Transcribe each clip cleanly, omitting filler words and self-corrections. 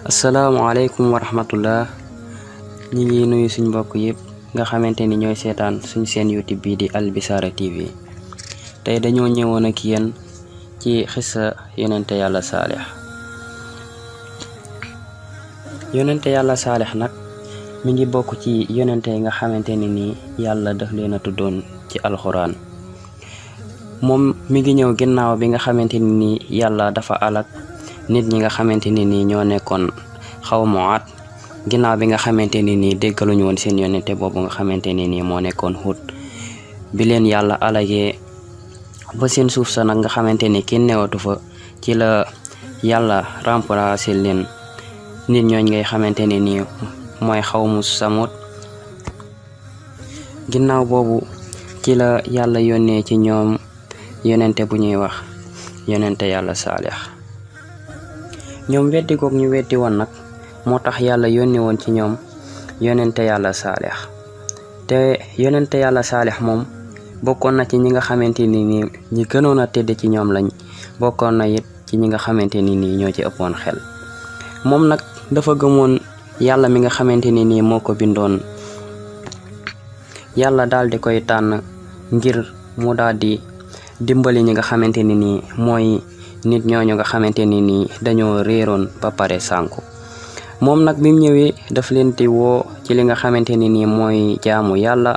Assalamualaikum warahmatullah. Ñi ngi nuyu suñ mbokk yépp nga xamanteni ñoy sétane suñ seen YouTube bi di Al Bisara TV. Tay dañoo ñëwoon ak yeen ci xissa yonente Yalla Salih. Yonente Yalla Salih nak mi ngi bokk ci yonente nga xamanteni ni Yalla daf leena tuddoon ci Alquran. Mom mi ngi ñëw ginnaw bi nga xamanteni ni Yalla dafa alak nit ñi nga xamanteni ni ñoo nekkon xawmu at ginaaw bi nga xamanteni ni déggaluñu won seen yonente bobu nga xamanteni ni mo nekkon Hud bi leen Yalla alagé ba seen suuf sa nak nga xamanteni kenn newatu fa ci la Yalla remplacer leen nit ñooñ ngay xamanteni ni moy xawmu Samud. Ginaaw bobu ci la Yalla yónnee ci ñoom yonente bu ñuy wax yonente Yalla Salih. Ñoom weddi gog ñu weddi won nak motax Yalla yónni won ci ñoom yonente Yalla Salih. Te yonente Yalla Salih mom bokkon na ci ñi nga xamanteni ni ñi gënon na tedd ci ñoom lañ, bokkon na yit ci ñi nga xamanteni ni ñoo ci ëppon xel. Mom nak dafa gëmon Yalla mi nga xamanteni ni moko bindon. Yalla dal di koy tan ngir mu daldi dimbali ñi nga xamanteni ni moy nit ñooñu nga xamanteni ni dañoo réeroon ba paré sanku. Mom nak bim ñëwé daf leen di wo ci li nga xamanteni ni moy jaamu Yalla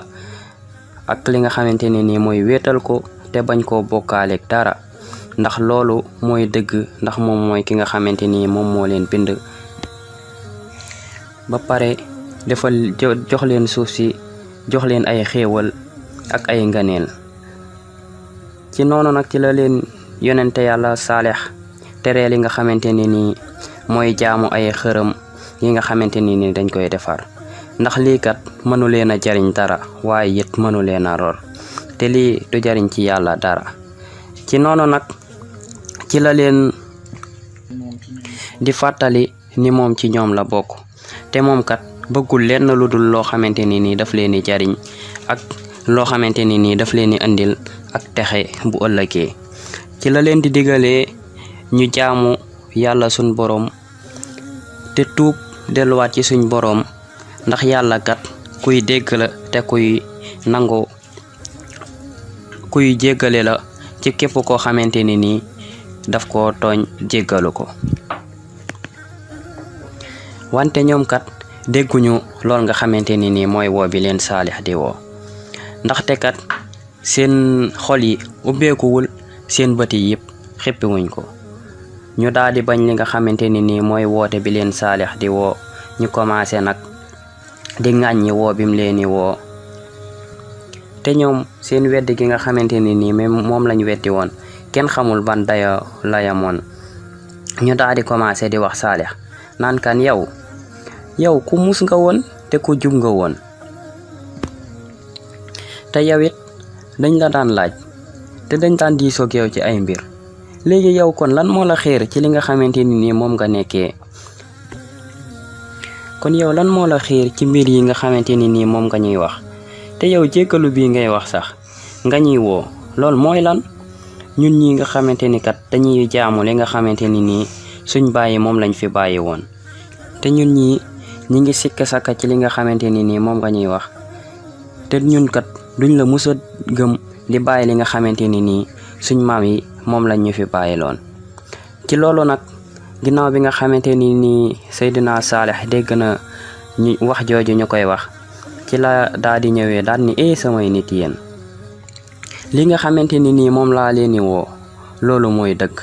ak li nga xamanteni ni moy wétal ko te bañ ko bokkaale ak dara, ndax loolu moy dëgg, ndax mom moy ki nga xamanteni mom mo leen bind ba paré defal jox leen suuf si, jox leen ay xéewal ak ay nganeel. Ci noonu nak ci la leen yonente Yalla Salih tere li nga xamanteni ni moy jaamu ay xërem yi nga xamanteni ni dañ koy defar, ndax li kat mënu leena jariñ dara waye yit mënu leena ror, te li du jariñ ci Yalla dara. Ci noonu nak ci la leen di fatali ni mom ci ñoom la bokk, te mom kat bëggul lenn ludul lo xamanteni ni daf leen di jariñ ak lo xamanteni ni daf leen di andil ak texe bu ëllëgé. Ci la leen di digalé ñu jaamu Yalla suñ borom te tuub delluwaat ci suñ borom, ndax Yalla kat kuy dégg la te kuy nango kuy jéggalé la ci képp ko xamanteni ni daf ko tooñ jéggalu ko. Wante ñoom kat dégguñu lool nga xamanteni ni moy wo bi leen Salih di wo, ndaxte kat seen xol yi ubbeekuwul, seen bët yi yépp xéppi wuñ ko. Ñu daldi bañ li nga xamanteni ni moy woote bi leen Salih di wo, ñu commencé nak di ŋàññi wo bim leeni wo. Te ñoom seen weddi gi nga xamanteni ni mom lañ weddi won kenn xamul ban daya la yamoon. Ñu daldi commencé di wax Salih nan kan yow ku mus nga won te ku jub nga won, te yawit dañ la daan laaj te dañ daan diisoog yow ci ay mbir. Léegi yow kon lan moo la xeer ci li nga xamanteni ni moom nga nekkee? Kon yow lan moo la xeer ci mbir yi nga xamanteni ni moom nga ñuy wax? Te yow jéggalu bi ngay wax sax nga ñuy woo, lool mooy lan? Ñun ñi nga xamanteni kat dañuy jaamu li nga xamanteni ni suñ bàyyi moom lañ fi bàyyi woon, te ñun ñi ngi sikk saka ci li nga xamanteni ni moom nga ñuy wax, te ñun kat duñ la mësa gëm di bàyyi li nga xamanteni ni suñ maam yi mom lañ ñu fi bayiloon. Ci loolu nak ginaaw bi nga xamanteni ni Seydina Salih dégg na ñi wax jooju ñukoy wax, ci la daadi ñëwé daal ni samay nit yeen, li nga xamanteni ni mom la leeni wo loolu moy dëgg,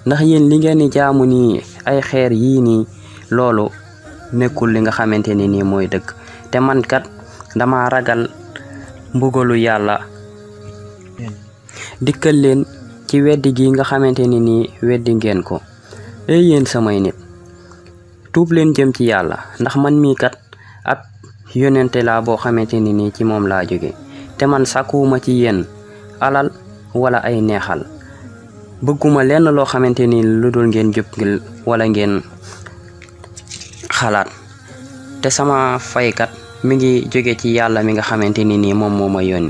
ndax yeen li ngeen ni jaamu ni ay xeer yi ni loolu nekkul li nga xamanteni ni moy dëgg, te man kat dama ragal mbugalu Yalla dikkal leen ci weddi gi nga xamanteni ni weddi ngeen ko. Yeen samay nit tuub leen jëm ci Yalla, ndax man mi kat ab yonente la bo xamanteni ni ci mom la jóge, te man sakuma ci yeen alal wala ay neexal, bëgguma lenn lo xamanteni ludul ngeen jub wala ngeen xalaat, te sama faykat mi ngi jóge ci Yalla mi nga xamanteni ni mom moma yoni,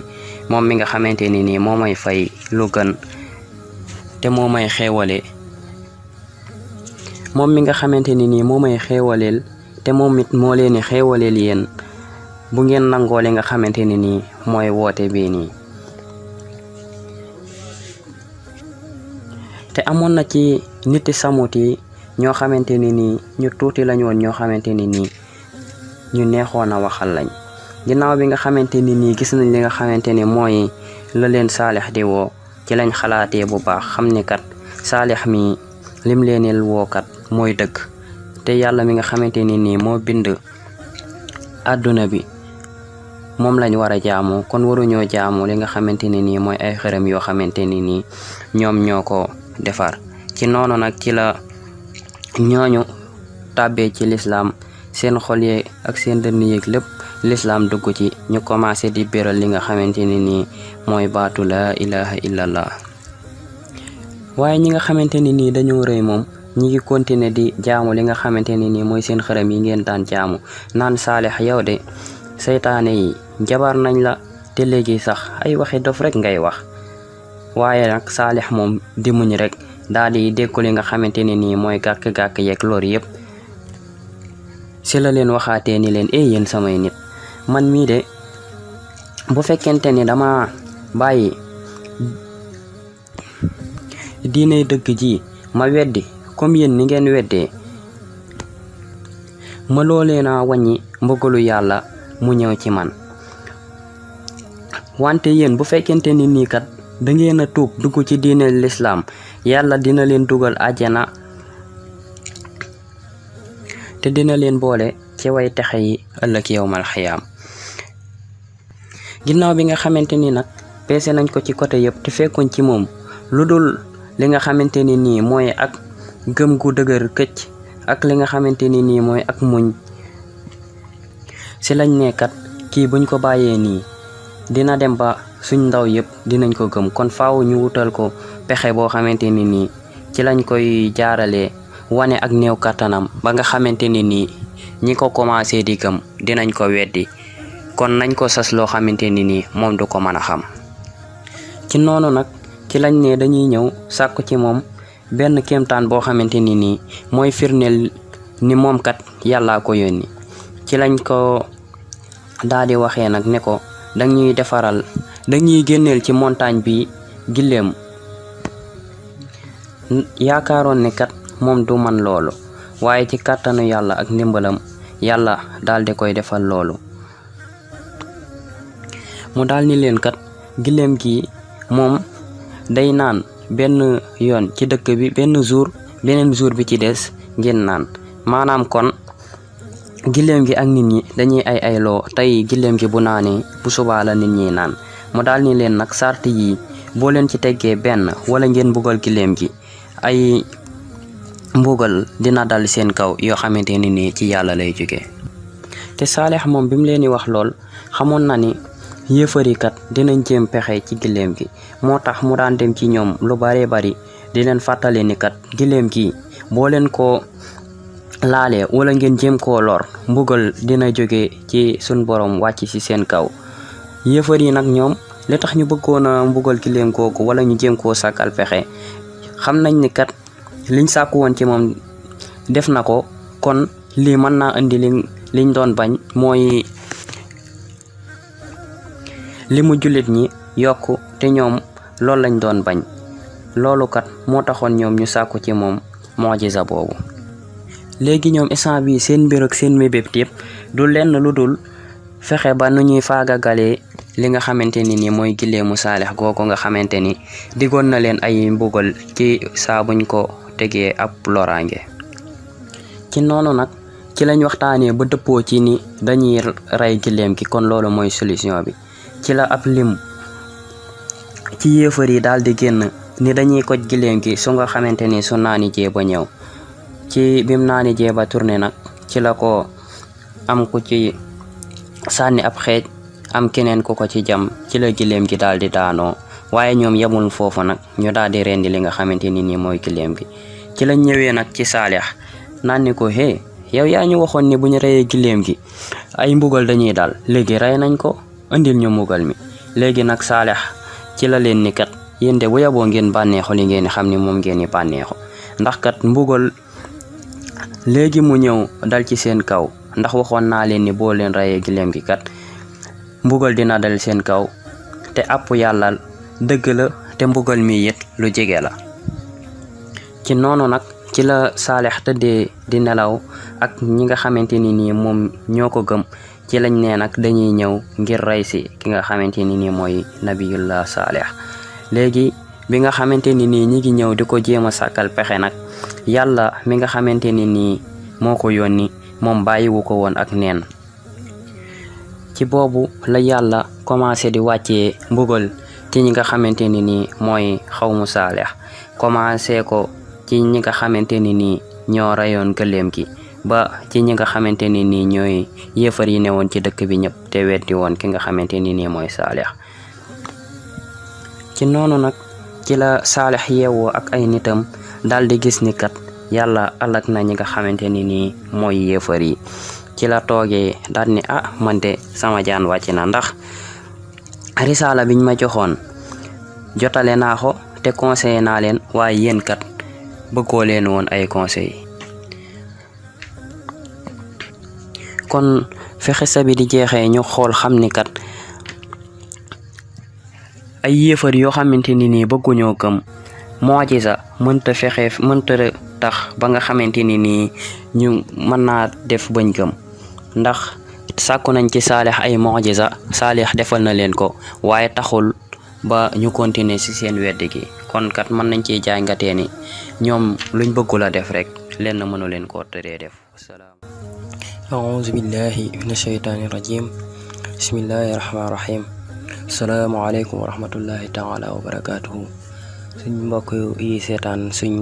mom mi nga xamanteni ni momay fay lu gën te momay xéewale moom mi nga xamante ni nii moo may xéewaleel te moom it moo leen di xéewaleel yéen bu ngeen nangoo li nga xamante ni nii mooy woote bii nii. te amoon na ci niti samut yi ñoo xamante ni nii ñu tuuti lañ woon ñoo xamante ni nii ñu neexoon a waxal lañ. ginnaaw bi nga xamante ni nii gis nañ li nga xamante ni mooy la leen Saalix di woo ci lañ xalaatee bu baax xam ni kat Saalix mi lim leenil wookat mooy dëgg te yàlla mi nga xamante ni nii moo bind àdduna bi moom lañ war a jaamu kon waruñoo jaamu li nga xamante ni nii mooy ay xërëm yoo xamante ni nii ñoom ñoo ko defar. ci noonu nag ci la ñooñu tàbbee ci lislaam seen xol yi ak seen dënn yeeg lépp lislaam dugg ci ñu commencé di béral li nga xamante ni nii mooy baatu laa ilaha illallah. waaye ñi nga xamante ni nii dañoo rëy moom ñi ngi continuer di jaamu li nga xamante ni nii mooy seen xërëm yi ngeen daan jaamu naan Saalix yow de seytaane yi jabar nañ la te léegi sax ay waxi dof rek ngay wax. waaye nag Saalix moom di muñ rek daal di dékku li nga xamante ni nii mooy gàkk-gàkk yeeg lor yëpp. si la leen waxaatee ni leen yéen samay nit man mii de bu fekkente ni dama bàyyi diine dëgg ji ma weddi comme yéen ni ngeen weddee ma loolee naa wàññi mbëggalu yàlla mu ñëw ci man. wante yéen bu fekkente ni nii kat da ngeen a tuub dugg ci diine lislaam yàlla dina leen dugal àjjana te dina leen boole ci way texe yi ëllëg yawmal xiyaam. ginnaaw bi nga xamante ni nag peese nañ ko ci côté yëpp te fekkuñ ci moom lu dul li nga xamante ni nii mooy ak gëm gu dëgër këcc ak li nga xamante ni nii mooy ak muñ si lañ nekkat kii buñ ko bàyyee nii dina dem ba suñ ndaw yëpp dinañ ko gëm kon faaw ñu wutal ko pexe boo xamante ni nii ci lañ koy jaaralee wane ak néew kattanam ba nga xamante ni nii ñi ko commencé di gëm dinañ ko weddi kon nañ ko sas loo xamante ni nii moom du ko mën a xam. ci noonu nag ci lañ ne dañuy ñëw sàkku ci moom benn kéemtaan boo xamante ni nii mooy firndeel ni moom kat yàllaa ko yónni. ci lañ ko daal di waxee nag ne ko dañuy defaral dañuy génneel ci montagne bi giléem. yaakaaroon ne kat moom du man loolu waaye ci kàttanu yàlla ak ndimbalam yàlla daal di koy defal loolu. mu daal ni leen kat giléem gi moom day naan benn yoon ci dëkk bi benn jour beneen jour bi ci des ngeen naan maanaam kon giléem gi ak nit ñi dañuy ay loo tey giléem gi bu naanee bu subaa la nit ñi naan. mu daal ni leen nag sart yi boo leen ci teggee benn wala ngeen mbugal giléem gi ay mbugal dina dal seen kaw yoo xamante ni nii ci yàlla lay jóge. te Saalix moom bi mu leen di wax lool xamoon na ni yéefarikat dinañ jéem pexe ci giléem gi moo tax mu daan dem ci ñoom lu bare bari di leen fàttali ni kat giléem gi boo leen ko laalee wala ngeen jéem koo lor mbugal dina jóge ci sun borom wàcc ci seen kaw. yéefar yi nag ñoom li tax ñu bëggoon a mbugal giléem googu wala ñu jéem koo sàkkal pexe xam nañ ni kat liñ sàkku woon ci moom def na ko kon lii mën naa indi liñ doon bañ mooy li mu jullit ñi yokku te ñoom loolu lañ doon bañ. loolu kat moo taxoon ñoom ñu sàkku ci moom mujiza boobu. léegi ñoom instant bi seen mbir ak seen mébét yëpp du lenn lu dul fexe ba nu ñuy faagagalee li nga xamante ni nii mooy giléemu Saalix googu nga xamante ni diggoon na leen ay mbugal ci saa buñ ko tegee ab loraange. ci noonu nag ci lañ waxtaanee ba dëppoo ci ni dañuy rey giléem gi kon loolu mooy solution bi. ci la ab lim ci yéefar yi daal di génn ni dañuy koj giléem gi su nga xamante ni su naani jee ba ñëw. ci bim naani jee ba tourné nag ci la ko am ku ci sànni ab xeej am keneen ku ko ci jam ci la giléem gi daal di daanoo waaye ñoom yemul foofu nag ñu daal di rendi li nga xamante ni nii mooy giléem gi. ci lañ ñëwee nag ci Saalix naan ni ko yow yaa ñu waxoon ni bu ñu reyee giléem gi ay mbugal dañuy daal léegi rey nañ ko indil ñu mbugal mi. léegi nag Saalix ci la leen ni kat yéen de bu yaboo ngeen bànneexu li ngeen xam ni moom ngeen di bànneexu ndax kat mbugal léegi mu ñëw dal ci seen kaw ndax waxoon naa leen ni boo leen rayee gileem gi kat mbugal dina dal seen kaw te àpp yàlla dëgg la te mbugal mi it lu jege la. ci noonu nag ci la Saalix tëddee di nelaw ak ñi nga xamante ni nii moom ñoo ko gëm ci lañ ne nag dañuy ñëw ngir rey si ki nga xamante ni nii mooy nabiyullah Saalix. léegi bi nga xamante ni nii ñi ngi ñëw di ko jéem a sàkkal pexe nag yàlla mi nga xamante ni nii moo ko yónni moom bàyyiwu ko woon ak neen. ci boobu la yàlla commencé di wàccee mbugal ci ñi nga xamante ni nii mooy xawmu Saalix commencé ko ci ñi nga xamante ni nii ñoo rayoon gëléem gi ba ci ñi nga xamante ni nii ñooy yéefar yi newoon ci dëkk bi ñëpp te weddi woon ki nga xamante ni nii mooy Saalix. ci noonu nag ci la Saalix yeewoo ak ay nitam daal di gis ni kat yàlla alak na ñi nga xamante ni nii mooy yéefar yi. ci la toogee daal ni man de sama jaan wàcc na ndax risaala biñ ma joxoon jotale naa ko te conseillé naa leen waaye yéen kat bëggoo leen woon ay conseil. kon fi xisa bi di jeexee ñu xool xam ni kat ay yéefar yoo xamante ni nii bëgguñoo gëm mu'jiza mënta tax ba nga xamante ni nii ñu mën naa def bañ gëm ndax sàkku nañ ci Saalix ay mu'jiza Saalix defal na leen ko waaye taxul ba ñu continuer ci seen weddi gi kon kat mën nañ ciy jàngatee ni ñoom luñ bëggul a def rek leen mënu leen koo tëree def. a'uuzu billahi mina shaytaani rajim bismillahi rahmaani rahim assalaamu aleykum wa rahmatullahi taala wa barakaatuhu. suñ mbokk yi seetaan suñ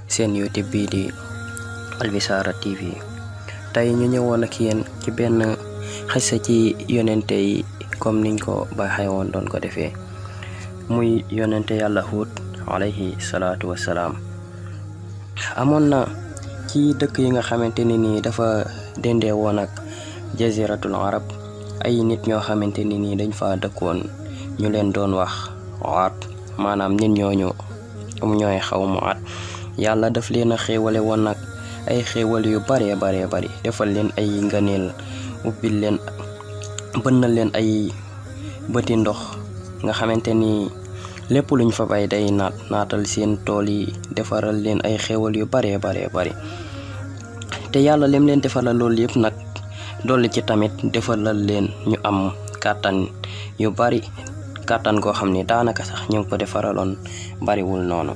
seen YouTube bii di Albichara TV tey ñu ñëwoon ak yéen ci benn xissa ci yonente yi comme niñ ko baaxee woon doon ko defee muy yonente yàlla Huud alayhi salaatu wassalaam. amoon na ci dëkk yi nga xamante ni nii dafa dendee woon ak jaziratul arab ay nit ñoo xamante ni nii dañ fa dëkkoon ñu leen doon wax Aad maanaam nit ñooñu ñooy xawmu Aad. yàlla daf leen a xéewale woon nag ay xéewal yu bari defal leen ay ngëneel ubbil leen bënnal leen ay bëti ndox nga xamante ni lépp luñ fa bay day naatal seen tool yi defaral leen ay xéewal yu bari te yàlla lim leen defalal loolu yëpp nag dolli ci tamit defalal leen ñu am kàttan yu bari kàttan goo xam ni daanaka sax ñu ngi ko defaraloon bariwul noonu.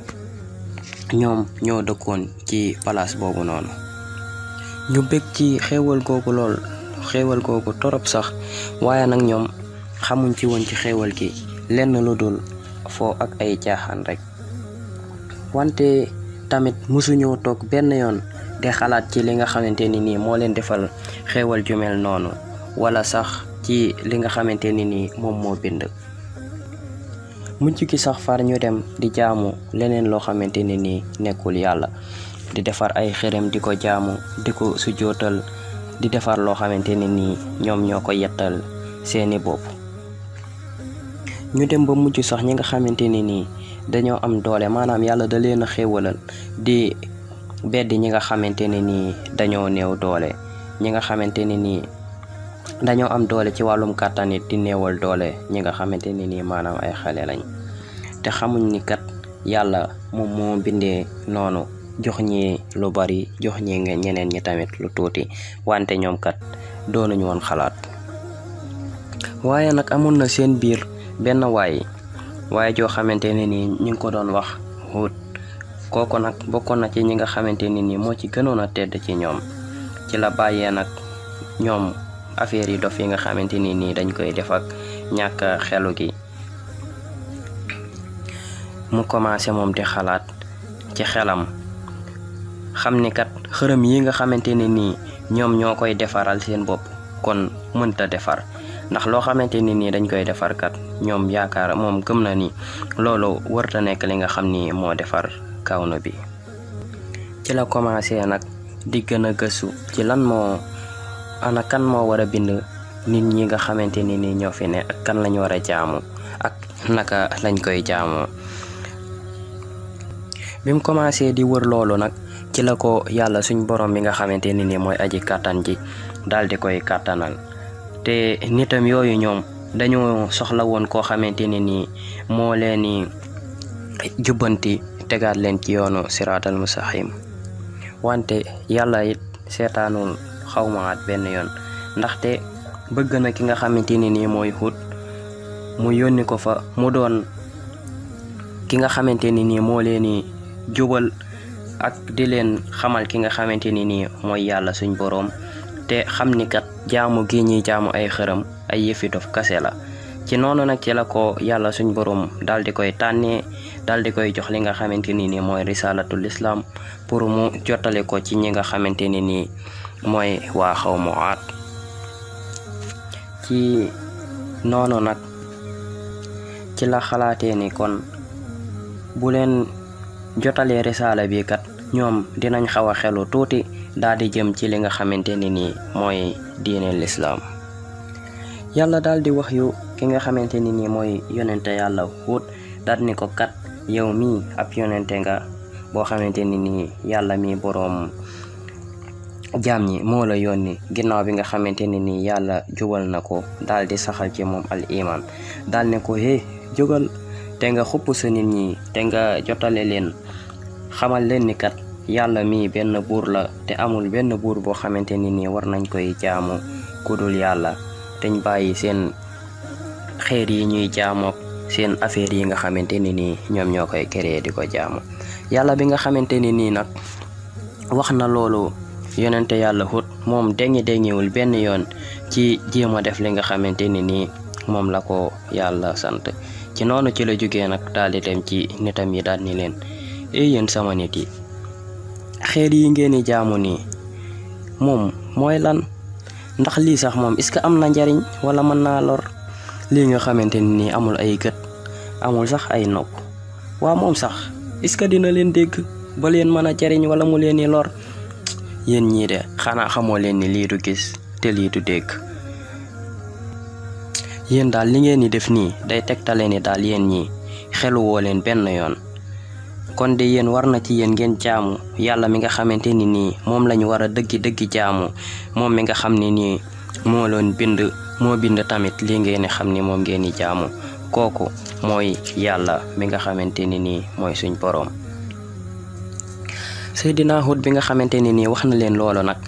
ñoom ñoo dëkkoon ci palaas boobu noonu ñu bég ci xéewal googu torop sax waaye nag ñoom xamuñ ci woon ci xéewal gi lenn lu dul foo ak ay caaxaan rek. wante tamit musuñoo toog benn yoon di xalaat ci li nga xamante ni nii moo leen defal xéewal ju mel noonu wala sax ci li nga xamante ni nii moom moo bind. mujj gi sax far ñu dem di jaamu leneen loo xamante ni nii nekkul yàlla di defar ay xërëm di ko jaamu di ko sujootal di defar loo xamante ni nii ñoom ñoo ko yettal seeni bopp. ñu dem ba mujj sax ñi nga xamante ni nii dañoo am doole maanaam yàlla da leen a xéewalal di beddi ñi nga xamante ni nii dañoo néew doole ñi nga xamante ni nii dañoo am doole ci wàllum kàttan it di néewal doole ñi nga xamante ni nii maanaam ay xale lañ te xamuñ ni kat yàlla moom moo bindee noonu jox ñi lu bari jox ñi ñeneen ñi tamit lu tuuti wante ñoom kat doonuñu woon xalaat. waaye nag amoon na seen biir benn waaye joo xamante ne nii ñu ngi ko doon wax Huud. kooku nag bokkoon na ci ñi nga xamante ni nii moo ci gënoon a tedd ci ñoom ci la bàyyee nag ñoom affaire yi dof yi nga xamante ni nii dañ koy def ak ñàkk xelu gi mu commencé moom di xalaat ci xelam xam ni kat xërëm yi nga xamante ni nii ñoom ñoo koy defaral seen bopp kon mënta defar ndax loo xamante ni nii dañ koy defar kat ñoom yaakaar moom gëm na ni loolu warta nekk li nga xam ni moo defar kawnu bi. ci la commencé nag di gën a gëstu ci lan moo ana kan moo war a bind nit ñi nga xamante ni nii ñoo fi ne ak kan lañ war a jaamu ak naka lañ koy jaamoo. bi mu commencé di wër loolu nag ci la ko yàlla suñ borom bi nga xamante ni nii mooy aji kàttan ji daal di koy kàttanal te nitam yooyu ñoom dañoo soxla woon koo xamante ne nii moo leen ni jubbanti tegaat leen ci yoonu siraatal mustaqim wante yàlla it seetaanul xawmaat benn yoon ndaxte bëgg na ki nga xamante ni nii mooy Hud mu yónni ko fa mu doon ki nga xamante ni nii moo leen ni jubal ak di leen xamal ki nga xamante ni nii mooy yàlla suñ boroom te xam ni kat jaamu gi ñuy jaamu ay xërëm ay yëfi dof kase la ci noonu nag ci la ko yàlla suñ boroom daal di koy tànnee daal di koy jox li nga xamante ni nii mooy risalatul islam pour mu jottale ko ci ñi nga xamante ni nii mooy waa xawmu Aad ci noonu nag ci la xalaatee ni kon bu leen jotalee risaala bi kat ñoom dinañ xaw a xelu tuuti daal di jëm ci li nga xamante ni nii mooy diine lislaam yàlla daal di wax yu ki nga xamante ni nii mooy yonente yàlla Hud daal ni ko kat yow mii ab yonente nga boo xamante ni nii yàlla mi boroom jaam ñi moo la yónni ginnaaw bi nga xamante ni nii yàlla jubal na ko daal di saxal ci moom al iman daal ne ko jógal te nga xupp sa nit ñi te nga jotale leen xamal leen ni kat yàlla mi benn buur la te amul benn buur boo xamante ni nii war nañ koy jaamu kudul yàlla teñ bàyyi seen xeer yi ñuy jaamook seen affaire yi nga xamante ni nii ñoom ñoo koy créer di ko jaamu yàlla bi nga xamante ni nii nag wax na loolu yonente yàlla Hud moom déngiwul benn yoon ci jéem a def li nga xamante ni nii moom la ko yàlla sant ci noonu ci la jógee nag daal di dem ci nitam yi daal ni leen yéen sama nit yi xeer yi ngeen di jaamu nii moom mooy lan ndax lii sax moom est-ce que am na njariñ wala mën naa lor lii nga xamante ni nii amul ay gët amul sax ay nopp waa moom sax est-ce que dina leen dégg ba leen mën a jariñ wala mu leen di lor yéen ñii de xanaa xamoo leen ni lii du gis te lii du dégg yéen daal li ngeen di def nii day tegtale ni daal yéen ñii xelu woo leen benn yoon kon de yéen war na ci yéen ngeen jaamu yàlla mi nga xamante ni nii moom lañu war a dëggi jaamu moom mi nga xam ne nii moo bind tamit lii ngeen xam ni moom ngeen di jaamu kooku mooy yàlla mi nga xamante ni nii mooy suñ boroom Seydina Hud bi nga xamante ni nii wax na leen loolu nag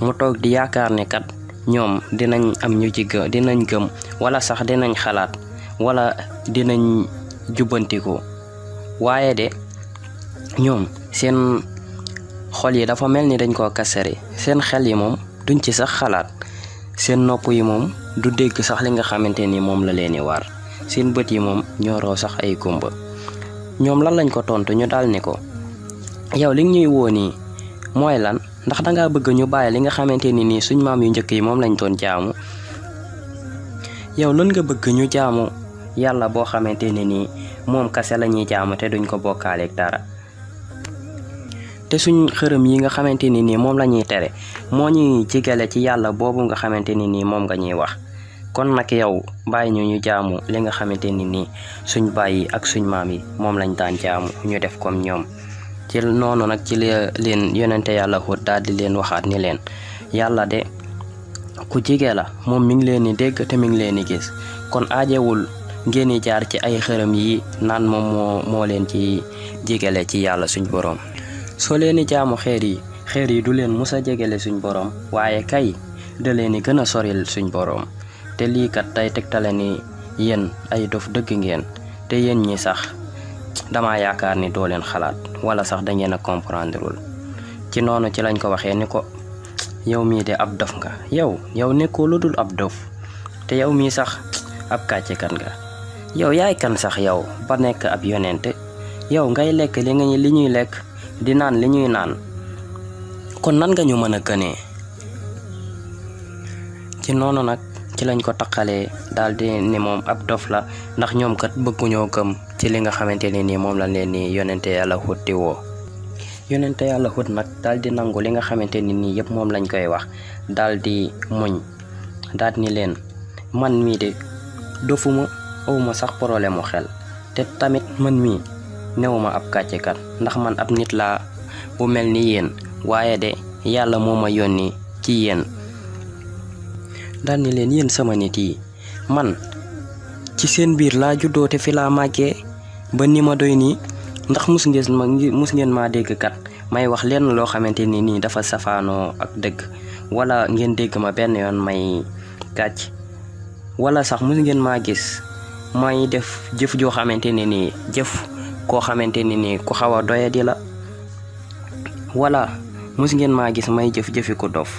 mu toog di yaakaar ne kat ñoom dinañ am ñu ci dinañ gëm wala sax dinañ xalaat wala dinañ jubbantiku waaye de ñoom seen xol yi dafa mel ni dañ koo kasare seen xel yi moom duñ ci sax xalaat seen nopp yi moom du dégg sax li nga xamante ni moom la leen di waar seen bët yi moom ñooroo sax ay kumba ñoom lan lañ ko tontu ñu daal ni ko yow li ñuy woo nii mooy lan ndax dangaa bëgg ñu bàyyi li nga xamante ni nii suñ maam yu njëkk yi moom lañ doon jaamu yow lan nga bëgg ñu jaamu yàlla boo xamante ni nii moom kase la ñuy jaamu te duñ ko bokkaaleeg dara te suñ xërëm yi nga xamante ni nii moom la ñuy tere moo ñuy jigale ci yàlla boobu nga xamante ni nii moom nga ñuy wax kon nag yow bàyyi ñu jaamu li nga xamante ni nii suñ bàyyi ak suñ maam yi moom lañ daan jaamu ñu def comme ñoom ci noonu nag ci leen yonente yàlla Hud daal di leen waxaat ni leen yàlla de ku jige la moom mi ngi leen di dégg te mi ngi leen di gis kon aajewul ngeen di jaar ci ay xërëm yi naan moom moo leen ci jigale ci yàlla suñ boroom soo leen di jaamu xeer yi du leen musa jegele suñ boroom waaye kay da leen di gën a soril suñ boroom te lii kat tey tegtale ni yéen ay dof dëgg ngeen te yéen ñi sax dama yaakaar ni doo leen xalaat wala sax da ngeen a comprendreul ci noonu ci lañ ko waxee ni ko yow mii de ab dof nga yow nekkoo lu dul ab dof te yow mii sax ab kàccekat nga yow yaay kan sax yow ba nekk ab yonent yow ngay lekk li ñuy lekk di naan li ñuy naan kon nan nga ñu mën a gënee ci noonu nag ci lañ ko taqalee daal di ni moom ab dof la ndax ñoom kat bëgguñoo gëm ci li nga xamante ne nii moom la leen ni yonente yàlla Hud di woo yonente yàlla Hud nag daal di nangu li nga xamante ni nii yëpp moom lañ koy wax daal di muñ daal ni leen man mii de dofuma awuma sax problème mu xel te tamit man mii newuma ab kàccekat ndax man ab nit laa bu mel ni yéen waaye de yàlla moo ma yónni ci yéen. dal ni leen yéen sama nit yi man ci seen biir laa juddoo te fi laa màggee ba ni ma doy nii ndax mus ngeen maa dégg kat may wax lenn loo xamante ni nii dafa safaanoo ak dëgg wala ngeen dégg ma benn yoon may kàcc wala sax mus ngeen maa gis may def jëf joo xamante ne nii jëf koo xamante ni nii ku xaw a doyadi la wala mus ngeen maa gis may jëf-jëfi ko dof.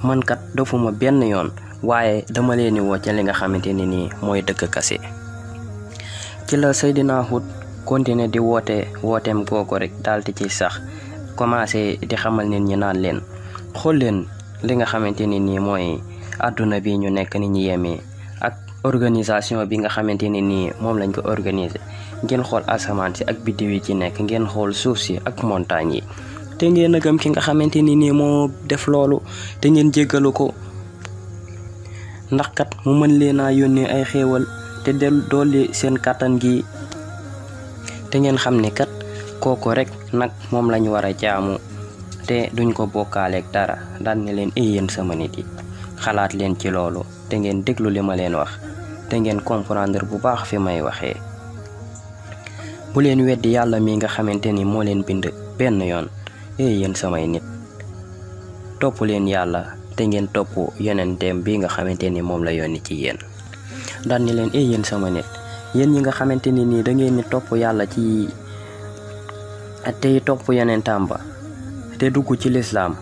man kat dofuma benn yoon waaye dama leen di woo ci li nga xamante ne nii mooy dëgg kase. ci la Seydina Hud continuer di wooteem googu rek daal di ci sax commencé di xamal nit ñi naan leen xool leen li nga xamante ne nii mooy àdduna bi ñu nekk ni ñu yemee ak organisation bi nga xamante ne nii moom lañ ko organiser. ngeen xool asamaan si ak biddiw yi ci nekk ngeen xool suuf si ak montagne yi te ngeen a gëm ki nga xamante ni nii moo def loolu te ngeen jéggalu ko ndax kat mu mën leen a yónnee ay xéewal te dolli seen kàttan gi te ngeen xam ni kat kooku rek nag moom lañu war a jaamu te duñ ko bokkaaleeg dara. daan ne leen yéen sama nit yi xalaat leen ci loolu te ngeen déglu li ma leen wax te ngeen comprendre bu baax fi may waxee. bu leen weddi yàlla mi nga xamante ni moo leen bind benn yoon. yéen samay nit topp leen yàlla te ngeen topp yonenteem bi nga xamante ni moom la yónni ci yéen. daan ni leen yéen sama nit yéen ñi nga xamante ni nii da ngeen ni topp yàlla ci tey topp yonentam ba te dugg ci lislaam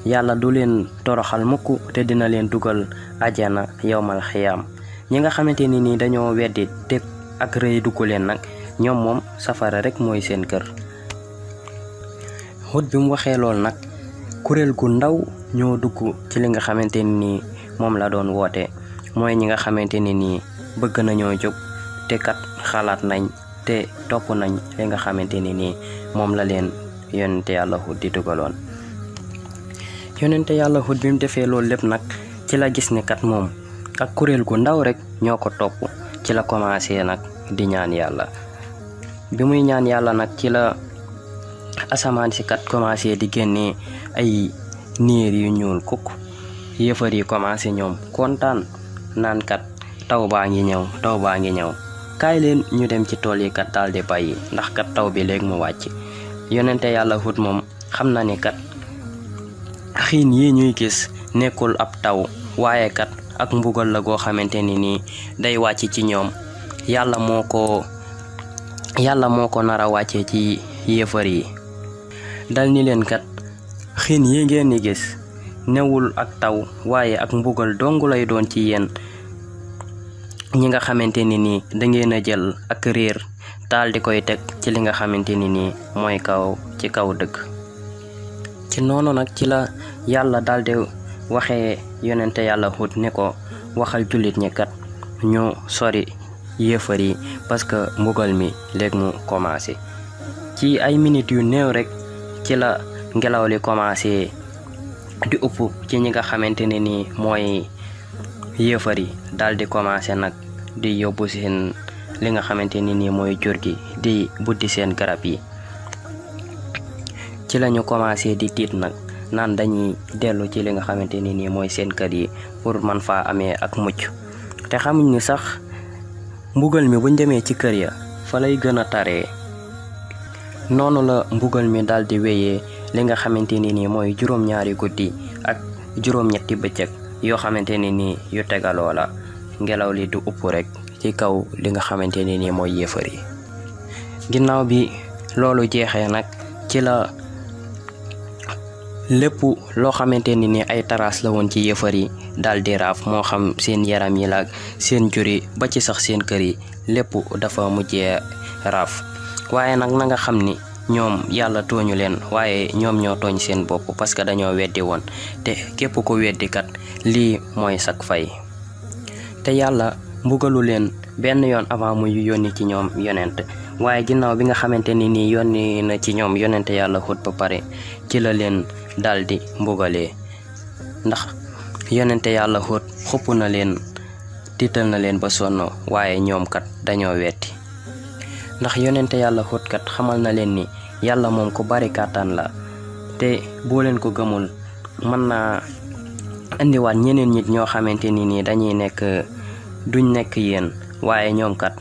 yàlla du leen toroxal mukk te dina leen dugal ajana yowmal xiyaam. ñi nga xamante ni nii dañoo weddi te ak rëy dugg leen nag ñoom moom safara rek mooy seen kër. Hud bi mu waxee lool nag kuréel gu ndaw ñoo dugg ci li nga xamante ni nii moom la doon woote mooy ñi nga xamante ni nii bëgg nañoo jóg te kat xalaat nañ te topp nañ li nga xamante ni nii moom la leen yonente yàlla Hud di dugaloon. yonente yàlla Hud bi mu defee loolu lépp nag ci la gis ne kat moom ak kuréel gu ndaw rek ñoo ko topp ci la commencé nag di ñaan yàlla. bi muy ñaan yàlla nag ci la asamaan si kat commencé di génnee ay niir yu ñuul kukk. yéefar yi commencé ñoom kontaan naan kat taw baa ngi ñëw kaay leen ñu dem ci tool yi kat daal di bàyyi ndax kat taw bi léegi mu wàcc. yonente yàlla Hud moom xam na ni kat xiin yi ñuy gis nekkul ab taw waaye kat ak mbugal la goo xamante ni nii day wàcc ci ñoom. yàlla moo ko nar a wàccee ci yéefar yi. dal ni leen kat xiin yi ngeen di gis newul ak taw waaye ak mbugal dong lay doon ci yéen ñi nga xamante ni nii dangeen a jël ak réer daal di koy teg ci li nga xamante ni nii mooy ci kaw dëgg. ci noonu nag ci la yàlla daal di waxee yonente yàlla Hud ne ko waxal jullit ñi kat ñu sori yéefar yi parce que mbugal mi léegi mu commencé. ci ay minutes yu néew rek ci la ngelaw li commencé di upp ci ñi nga xamante ne nii mooy yéefar yi daal di commencé nag di yóbbu seen li nga xamante ni nii mooy jur gi di buddi seen garab yi. ci lañu commencé di tiit nag naan dañuy dellu ci li nga xamante ni nii mooy seen kër yi pour man faa amee ak mucc te xamuñ ni sax mbugal mi buñ demee ci kër ya fa lay gën a taree. noonu la mbugal mi daal di wéyee li nga xamante ni nii mooy juróom-ñaari guddi ak juróom-ñetti bëccëg yoo xamante ni nii yu tegaloo la ngelaw li du upp rek ci kaw li nga xamante ni nii mooy yéefar yi. ginnaaw bi loolu jeexee nag ci la lépp loo xamante ni nii ay taraas la woon ci yéefar yi daal di raaf moo xam seen yaram yi la seen jur yi ba ci sax seen kër yi lépp dafa mujjee raaf. waaye nag na nga xam ni ñoom yàlla tooñu leen waaye ñoom ñoo tooñ seen bopp parce que dañoo weddi woon te képp ko weddi kat lii mooy sak fay. te yàlla mbugalu leen benn yoon avant muy yónni ci ñoom yonent waaye ginnaaw bi nga xamante ni nii yónni na ci ñoom yonente yàlla Hud ba pare ci la leen daldi mbugalee ndax yonente yàlla Hud xupp na leen tiital na leen ba sonn waaye ñoom kat dañoo wetti. ndax yonente yàlla Hud kat xamal na leen ni yàlla moom ku bari kàttan la te boo leen ko gëmul mën naa indiwaat ñeneen nit ñoo xamante ni nii dañuy duñ nekk yéen waaye ñoom kat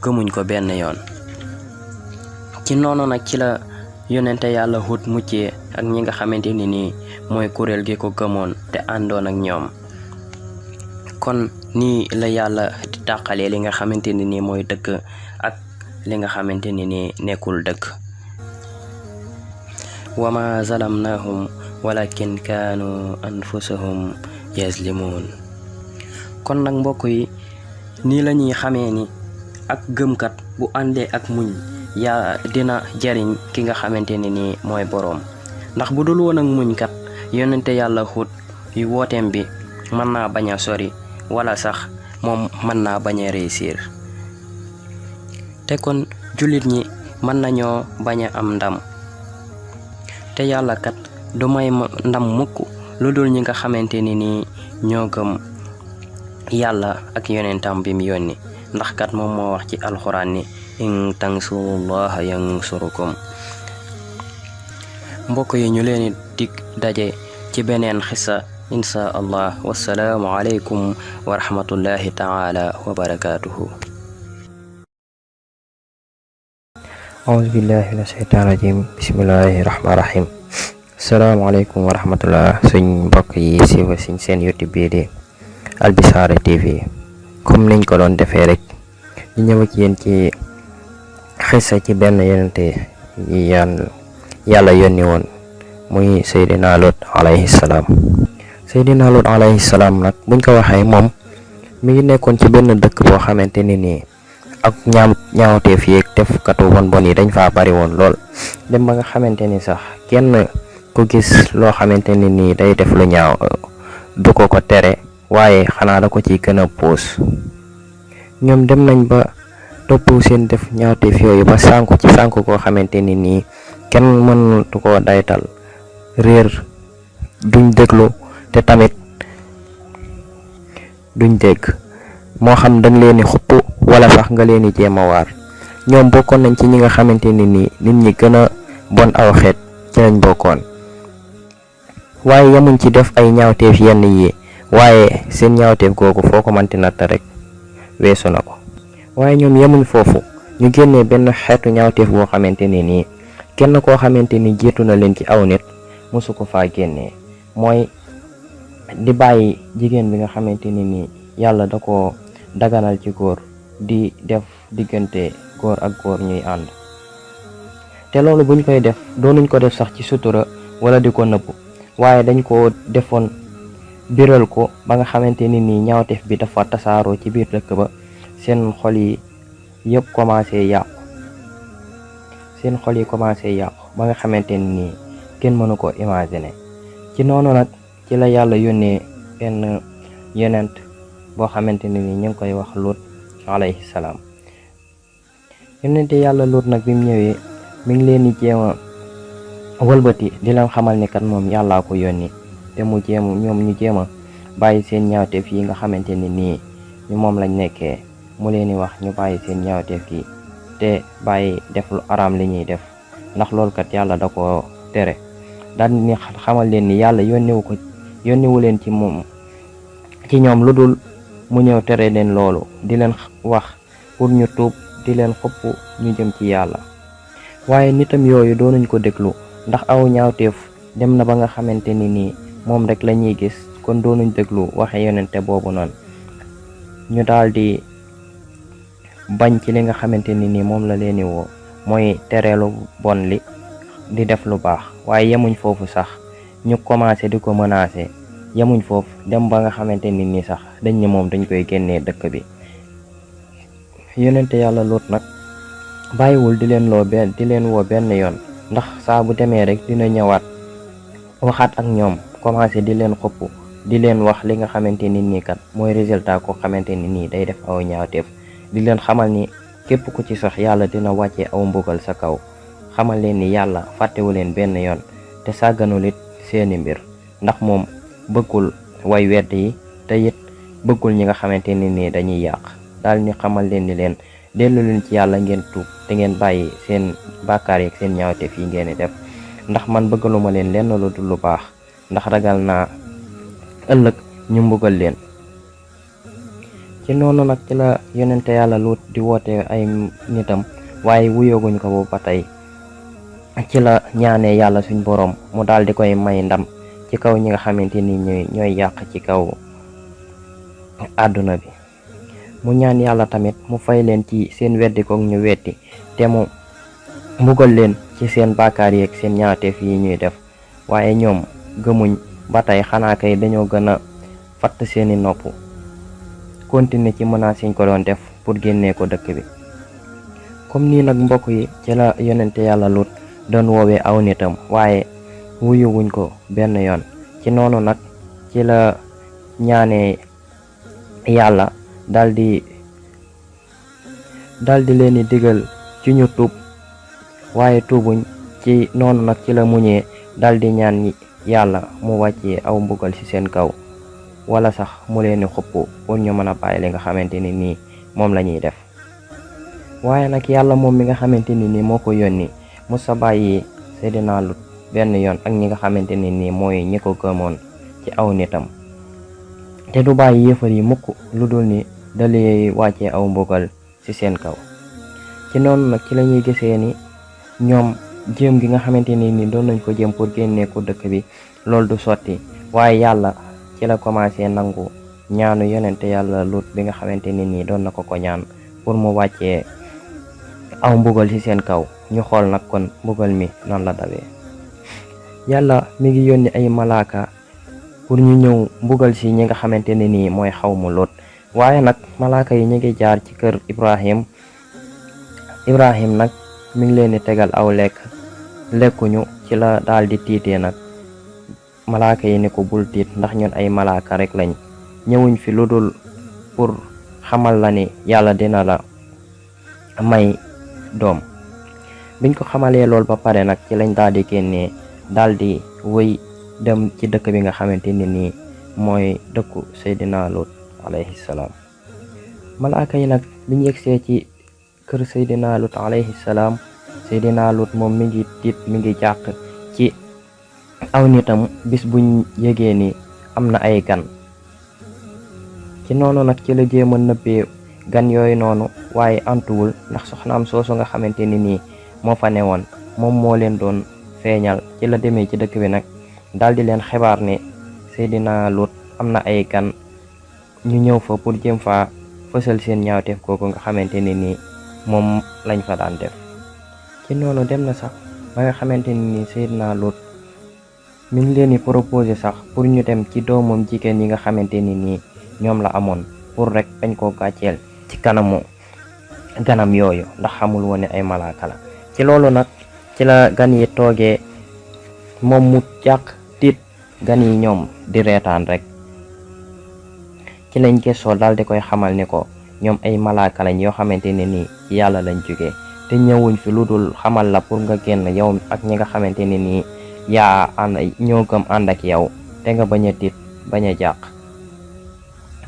gëmuñ ko benn yoon. ci noonu nag ci la yonente yàlla Hud muccee ak ñi nga xamante ni nii mooy kuréel gi ko gëmoon te àndoon ak ñoom. kon nii la yàlla di tàqalee li nga xamante ni nii mooy dëgg ak li nga xamante ni nii nekkul dëgg. wa ma zalamnahum walakin kaanu anfusahum yazlimun. kon nag mbokk yi nii la ñuy xamee ni ak gëmkat bu àndee ak muñ yaa dina jariñ ki nga xamante ni nii mooy boroom. ndax bu dul woon ak muñ kat yonente yàlla Hud yu wooteem bi mën naa bañ a sori wala sax moom mën naa bañ a réussir. te kon jullit ñi mën nañoo bañ a am ndam te yàlla kat du may ndam mukk lu dul ñi nga xamante ni nii ñoo gëm yàlla ak yonentam bi mu yónni. ndax kat moom moo wax ci alxuraan ni in tansurullaha yansurukum. mbokk yi ñu leen dig daje ci beneen xissa insha allah. wassalaamu aleykum wa rahmatullahi taala wa barakatuhu. auzu billahi mina shaytaan rajim bismillahi rahmaani rahim. asalaamaaleykum wa rahmatullah suñ mbokk yi siiwa suñ seen YouTube bii di Albichara TV. comme niñ ko doon defee rek ñu ñëw ak yéen ci xissa ci benn yonente yi yàlla yónni woon muy Seydina Lut alayhi salaam. Seydina Lut alayhi salaam nag buñ ko waxee moom mi ngi nekkoon ci benn dëkk boo xamante ni nii ak ñaawteef yeeg defkatu bon yi dañ faa bari woon lool. dem ba nga xamante ni sax kenn ku gis loo xamante ni nii day def lu ñaaw du ko tere waaye xanaa da ko ci gën a puus. ñoom dem nañ ba topp seen def ñaawteef yooyu ba sànku koo xamante ni nii kenn mënatu koo daytal. réer duñ déglu te tamit duñ dégg moo xam dañ leen di xupp wala sax nga leen di jéem a waar. ñoom bokkoon nañ ci ñi nga xamante ni nii nit ñi gën a bon aw xeet ci lañ bokkoon. waaye yemuñ ci def ay ñaawteef yenn yi waaye seen ñaawteef googu foo ko manti natt rek weesu na ko. waaye ñoom yemuñ foofu ñu génnee benn xeetu ñaawteef boo xamante ni nii kenn koo xamante ni jiitu na leen ci aw nit mosu ko faa génnee. mooy di bàyyi jigéen bi nga xamante ni nii yàlla da ko daganal ci góor di def diggante góor ak góor ñuy ànd. te loolu buñ koy def doonuñ ko def sax ci sutura wala di ko nëbbu waaye dañ ko defoon biral ko ba nga xamante ni nii ñaawteef bi dafa tasaaroo ci biir dëkk ba. seen xol yi commencé yàqu ba nga xamante ni nii kenn mënu ko imaginer. ci noonu nag ci la yàlla yónnee benn yonent boo xamante ni nii ñu ngi koy wax Lut alayhi salaam. yonente yàlla Lut nag bi mu ñëwee mi ngi leen di jéem a wëlbati di leen xamal ni kat moom yàllaa ko yónni te ñoom ñu jéem a bàyyi seen ñaawteef yi nga xamante ni nii ñu moom lañ nekkee. mu leen di wax ñu bàyyi seen ñaawteef yi te bàyyi def lu araam li ñuy def ndax loolu kat yàlla da ko tere. daal ni xamal leen ni yàlla yónniwu leen ci ñoom lu dul mu ñëw tere leen loolu di leen wax pour ñu tuub di leen xopp ñu jëm ci yàlla. waaye nitam yooyu doonuñ ko déglu ndax aw ñaawteef dem na ba nga xamante ni nii moom rek la ñuy gis kon doonuñ déglu waxe yonente boobu noonu. ñu daal di bañ ci li nga xamante ni nii moom la leen di woo mooy tereelu bon li di def lu baax. waaye yemuñ foofu sax ñu commencé di ko menacer. yemuñ foofu dem ba nga xamante ni nii sax dañ ne moom dañ koy génnee dëkk bi. yonente yàlla Lut nag bàyyiwul di leen woo benn yoon ndax saa bu demee rek dina ñëwaat waxaat ak ñoom commencé di leen xopp di leen wax li nga xamante ni nii kat mooy résultat ko xamante ni nii day def aw ñaawteef. di leen xamal ni képp ku ci sax yàlla dina wàccee aw mbugal sa kaw. xamal leen ni yàlla fàttewu leen benn yoon te sàgganul it seeni mbir ndax moom bëggul way wedd yi te it bëggul ñi nga xamante ni nii dañuy yàq. daal ni xamal leen ni leen dellu leen ci yàlla ngeen tuub te ngeen bàyyi seen bàkkaar yeeg seen ñaawteef yi ngeen di def ndax man bëggaluma leen lenn lu dul lu baax ndax ragal naa ëllëg ñu mbugal leen. ci noonu nag ci la yonente yàlla Luut di woote ay nitam waaye wuyooguñ ko boobu ba tey ci la ñaanee yàlla suñ boroom mu daal di koy may ndam ci kaw ñi nga xamante ni ñooy yàq ci kaw àdduna bi. mu ñaan yàlla tamit mu fay leen ci seen weddi koog ñu wetti te mu mbugal leen ci seen bàkkaar yeeg seen ñaawteef yi ñuy def waaye ñoom gëmuñ ba tey xanaa kay dañoo gën a fatt seeni nopp continuer ci menaces yiñ ko doon def pour génnee ko dëkk bi. comme nii nag mbokk yi ci la yonente yàlla Luut doon woowee aw nitam waaye wuyuwuñ ko benn yoon. ci noonu nag ci la ñaanee yàlla daldi leen di digal ci ñu tuub waaye tuubuñ. ci noonu nag ci la muñee daldi ñaan yàlla mu wàccee aw mbugal ci seen kaw wala sax mu leen di xupp pour ñu mën a bàyyi li nga xamante ni nii moom la ñuy def. waaye nag yàlla moom mi nga xamante ni nii moo ko yónni mu sa bàyyi Seydina Luut benn yoon ak ñi nga xamante ni nii mooy ñi ko gëmoon ci aw nitam te du bàyyi yéefar yi mukk lu dul ni dalee wàccee aw mbugal ci seen kaw. ci noonu nag ci la ñuy gisee ni ñoom jéem gi nga xamante ni nii doon nañ ko jéem pour génnee ko dëkk bi loolu du sotti waaye yàlla ci la commencé nangu ñaanu yonente yàlla Luut bi nga xamante ni nii doon na ko ñaan pour mu wàccee aw mbugal ci seen kaw. ñu xool nag kon mbugal mi nan la dawee. yàlla mi ngi yónni ay malaaka pour ñu ñëw mbugal ci ñi nga xamante ne nii mooy xawmu Luut waaye nag malaaka yi ñu ngi jaar ci kër Ibrahim nag mi ngi leen di tegal aw lekkuñu ci la daal di tiitee nag malaaka yi ni ko bul tiit ndax ñun ay malaaka rek lañ ñëwuñ fi lu dul pour xamal la ni yàlla dina la may doom. biñ ko xamalee lool ba pare nag ci lañ daal di génnee daal di wëy dem ci dëkk bi nga xamante ni nii mooy dëkku Seydina Luut alayhi salaam. malaaka yi nag biñ yegsee ci kër Seydina Luut alayhi salaam Seydina Luut moom mi ngi tiit mi ngi jàq ci aw nitam bis buñ yégee ni am na ay gan. ci noonu nag ci la jéem a nëbbee gan yooyu noonu waaye antuwul ndax soxnaam soosu nga xamante ni nii moo fa newoon moom moo leen doon feeñal. ci la demee ci dëkk bi nag daal di leen xibaar ne Seydina Luut am na ay gan ñu ñëw fa pour jéem fa fësal seen ñaawteef kooku nga xamante ni nii moom lañ fa daan def. ci noonu dem na sax ba nga xamante ni nii Seydina Luut mi ngi leen di proposé sax pour ñu dem ci doomam jigéen yi nga xamante ni nii ñoom la amoon pour rek bañ koo gàcceel ci kanamu ganam yooyu ndax xamul woon ne ay malaaka la. ci loolu nag ci la gan yi toogee moom mu jàq tiit gan yi ñoom di reetaan rek ci lañ gëstoo daal di koy xamal ni ko ñoom ay malaaka lañ yoo xamante ne nii ci yàlla lañ jógee te ñëwuñ fi lu dul xamal la pour nga génn yow ak ñi nga xamante ne nii yaa ñoo gëm ànd ak yow te nga bañ a tiit bañ a jàq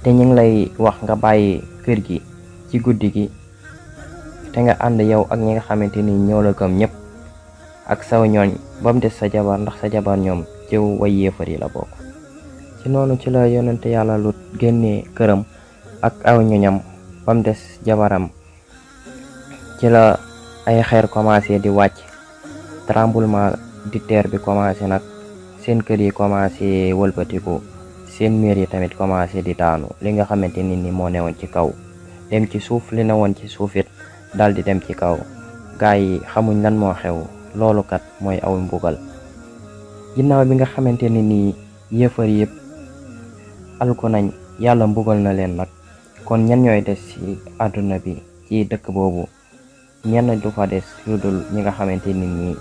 te ñu ngi lay wax nga bàyyi kër gi ci guddi gi te nga ànd yow ak ñi nga xamante ni ñoo la gëm ñëpp ak saw ñooñ ba mu des sa jabar ndax sa jabar ñoom ci way yéefar yi la bokk. ci noonu ci la yonente yàlla Luut génnee këram ak aw ñoñam ba mu des jabaram. ci la ay xeer commencé di wàcc tremblement de terre bi commencé nag seen kër yi commencé wëlbatiku seen miir yi tamit commencé di daanu li nga xamante ni ni moo newoon ci kaw dem ci suuf li newoon ci suufit dal di dem ci kaw. gaay yi xamuñ lan moo xew loolu kat mooy aw mbugal. ginnaaw bi nga xamante ni nii yéefar yëpp alku nañ yàlla mbugal na leen nag kon ñan ñooy des ci àdduna bi ci dëkk boobu ñenn du fa des lu dul ñi nga xamante ni nii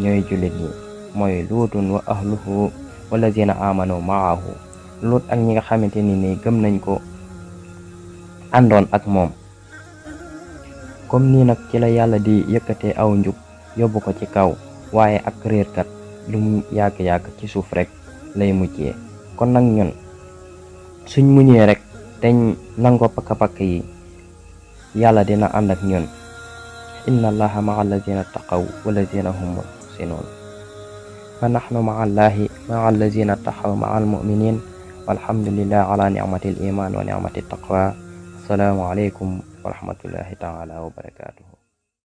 ñooy jullit ñi mooy luutun wa ahluhu wallazina amanu maahu. Luut ak ñi nga xamante ni nii gëm nañ ko àndoon ak moom. comme nii nag ci la yàlla di yëkkatee aw njub yóbbu ko ci kaw waaye ak réerkat lu mu yàgg-yàgg ci suuf rek lay mujjee. kon nag ñun suñ muñee rek dañ nangoo pakk-pakk yi yàlla dina ànd ak ñun. inna allaha maa allazina taqaw walazina hum muhsinun. fa naxnu maa allahi maa allazina taqaw maa almuminin walhamdulillah ala nicmati al iman wa nicmati taqwa. assalaamu aleykum wa rahmatullahi taala wa barakatuh.